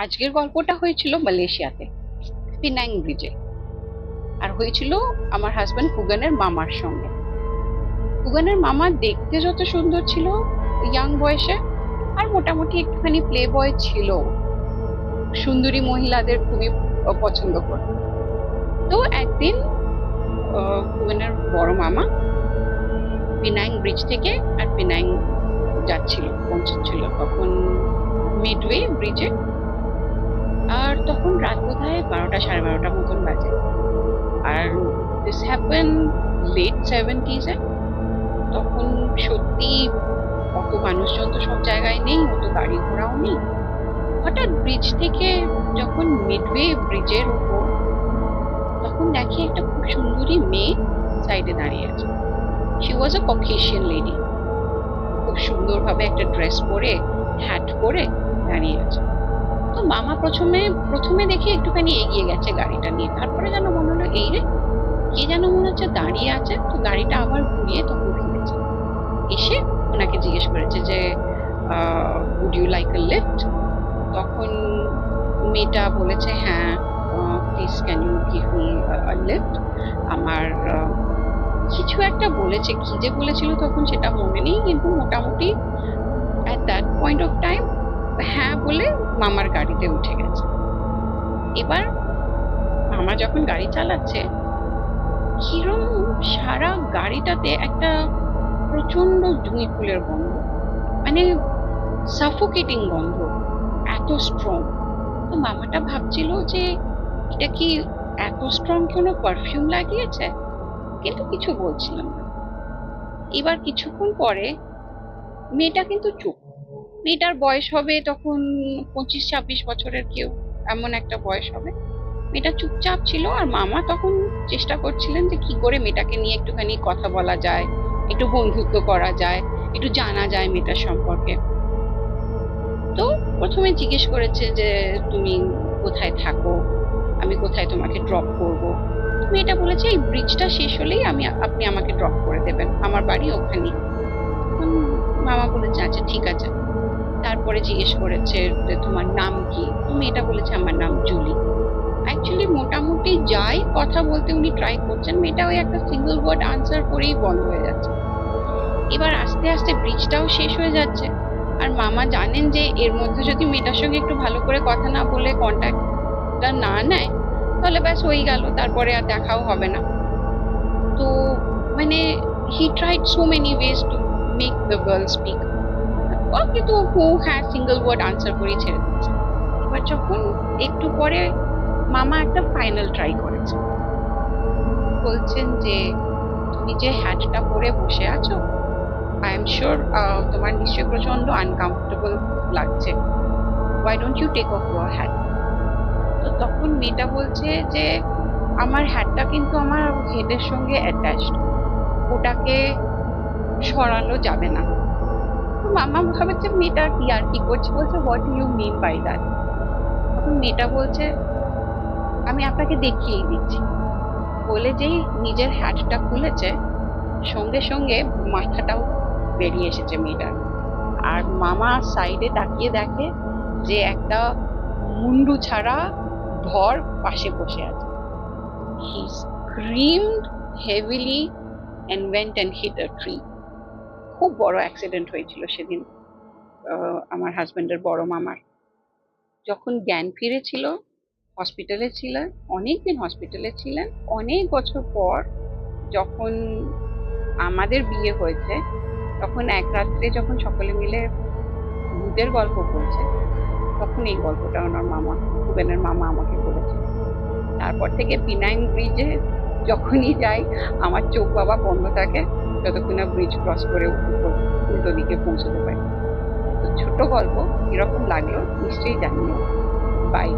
আজকের গল্পটা হয়েছিল মালয়েশিয়াতে, পিনাং ব্রিজে। আর হয়েছিল আমার হাজবেন্ড কুগানের মামার সঙ্গে। কুগানের মামা দেখতে যত সুন্দর ছিল ইয়াং বয়সে, আর মোটামুটি একটুখানি প্লে বয় ছিল, সুন্দরী মহিলাদের খুবই পছন্দ করত। তো একদিন কুগানের বড় মামা পিনাং ব্রিজ থেকে আর পিনাং যাচ্ছিল, পৌঁছচ্ছিল তখন মিডওয়ে ব্রিজে। আর তখন রাত বোধহয় 12টা, সাড়ে 12টা মতন বাজে। আর দিস হ্যাপেন লেট 70s-এ। তখন সত্যি অত মানুষজন তো সব জায়গায় নেই, অত গাড়ি ঘোড়াও নেই। হঠাৎ ব্রিজ থেকে যখন মিডওয়ে ব্রিজের উপর, তখন দেখি একটা খুব সুন্দরী মেয়ে সাইডে দাঁড়িয়ে আছে। She was a Caucasian lady. খুব সুন্দরভাবে একটা ড্রেস পরে, হ্যাট পরে দাঁড়িয়ে আছে। তো মামা প্রথমে প্রথমে দেখে একটুখানি এগিয়ে গেছে গাড়িটা নিয়ে, তারপরে যেন মনে হলো এই রে, কে যেন মনে হচ্ছে দাঁড়িয়ে আছে। তো গাড়িটা আবার ঘুরিয়ে তখন ফিরেছে, এসে ওনাকে জিজ্ঞেস করেছে যে would you like a lift. তখন মেয়েটা বলেছে হ্যাঁ, please can you give me a lift. আমার কিছু একটা বলেছে, কি যে বলেছিল তখন সেটা মনে নেই, কিন্তু মোটামুটি at that point of time হ্যাঁ বলে মামার গাড়িতে উঠে গেছে। এবার মামা যখন গাড়ি চালাচ্ছে, কিরম সারা গাড়িটাতে একটা প্রচন্ড জুঁই ফুলের গন্ধ, মানে সাফোকেটিং গন্ধ, এত স্ট্রং। তো মামাটা ভাবছিল যে এটা কি এত স্ট্রং কোনো পারফিউম লাগিয়েছে, কিন্তু কিছু বলছিল না। এবার কিছুক্ষণ পরে মেয়েটা কিন্তু চুপ। মেয়েটার বয়স হবে তখন 25-26 বছরের, কেউ এমন একটা বয়স হবে। মেয়েটা চুপচাপ ছিল, আর মামা তখন চেষ্টা করছিলেন যে কি করে মেয়েটাকে নিয়ে একটুখানি কথা বলা যায়, একটু বন্ধুত্ব করা যায়, একটু জানা যায় মেয়েটার সম্পর্কে। তো প্রথমে জিজ্ঞেস করেছে যে তুমি কোথায় থাকো, আমি কোথায় তোমাকে ড্রপ করব। মেয়েটা বলেছে এই ব্রিজটা শেষ হলেই আপনি আমাকে ড্রপ করে দেবেন, আমার বাড়ি ওখানেই। মামা বলেছে আচ্ছা ঠিক আছে। তারপরে জিজ্ঞেস করেছে যে তোমার নাম কি। মেয়েটা বলেছে আমার নাম জুলি। অ্যাকচুয়ালি মোটামুটি যাই কথা বলতে উনি ট্রাই করছেন, মেয়েটা ওই একটা সিঙ্গল ওয়ার্ড আনসার করেই বন্ধ হয়ে যাচ্ছে। এবার আস্তে আস্তে ব্রিজটাও শেষ হয়ে যাচ্ছে, আর মামা জানেন যে এর মধ্যে যদি মেয়েটার সঙ্গে একটু ভালো করে কথা না বলে কন্ট্যাক্টটা না নেয়, তাহলে ব্যাস হয়ে গেল, তারপরে আর দেখাও হবে না। তো মানে he tried so many ways to make the girl speak, কিন্তু হু হ্যাঁ সিঙ্গল ওয়ার্ড আনসার করেই ছেড়ে দিচ্ছে। এবার যখন একটু পরে মামা একটা ফাইনাল ট্রাই করেছে, বলছেন যে তুমি যে হ্যাটটা পরে বসে আছো, আই এম শিওর তোমার নিশ্চয়ই প্রচন্ড আনকমফোর্টেবল লাগছে, why don't you take off your hat. তো তখন মেয়েটা বলছে যে আমার হ্যাটটা কিন্তু আমার হেডের সঙ্গে অ্যাটাচড, ওটাকে সরানো যাবে না। তো মামা ভাবছে মেয়েটা কি আর কি করছে, বলছে what do you mean by that. তখন মেয়েটা বলছে আমি আপনাকে দেখিয়েই দিচ্ছি, বলে যেই নিজের হ্যাটটা খুলেছে, সঙ্গে সঙ্গে মাথাটাও বেরিয়ে এসেছে মেয়েটার। আর মামা সাইডে তাকিয়ে দেখে যে একটা মুন্ডু ছাড়া ধর পাশে বসে আছে। He screamed heavily and went and hit a tree. খুব বড় অ্যাক্সিডেন্ট হয়েছিল সেদিন আমার হাজবেন্ডের বড় মামার। যখন জ্ঞান ফিরেছিল, হসপিটালে ছিলেন, অনেকদিন হসপিটালে ছিলেন। অনেক বছর পর যখন আমাদের বিয়ে হয়েছে, তখন এক রাত্রে যখন সকলে মিলে ভূতের গল্প বলছে, তখন এই গল্পটা ওনার মামা, কুবেনের মামা আমাকে বলেছে। তারপর থেকে পিনাং ব্রিজে যখনই যাই আমার চোখ বাবা বন্ধ থাকে, যতক্ষণ না ব্রিজ ক্রস করে উল্টো দিকে পৌঁছতে পারি। তো ছোট গল্প এরকম লাগলো নিশ্চয়ই জানিও। বাই।